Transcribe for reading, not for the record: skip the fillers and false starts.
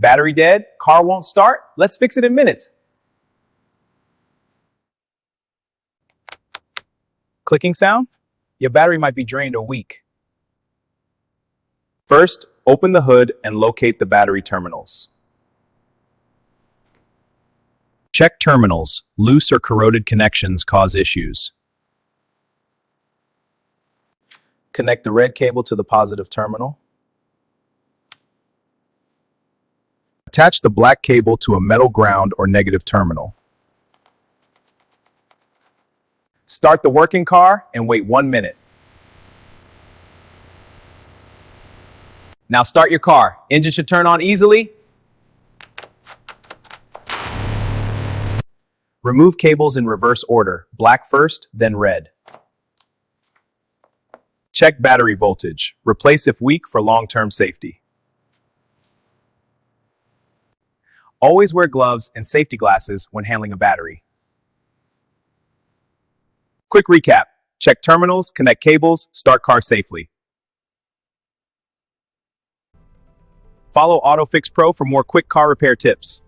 Battery dead? Car won't start? Let's fix it in minutes. Clicking sound? Your battery might be drained or weak. First, open the hood and locate the battery terminals. Check terminals. Loose or corroded connections cause issues. Connect the red cable to the positive terminal. Attach the black cable to a metal ground or negative terminal. Start the working car and wait 1 minute. Now start your car. Engine should turn on easily. Remove cables in reverse order, black first, then red. Check battery voltage. Replace if weak for long-term safety. Always wear gloves and safety glasses when handling a battery. Quick recap. Check terminals, connect cables, start car safely. Follow AutoFix Pro for more quick car repair tips.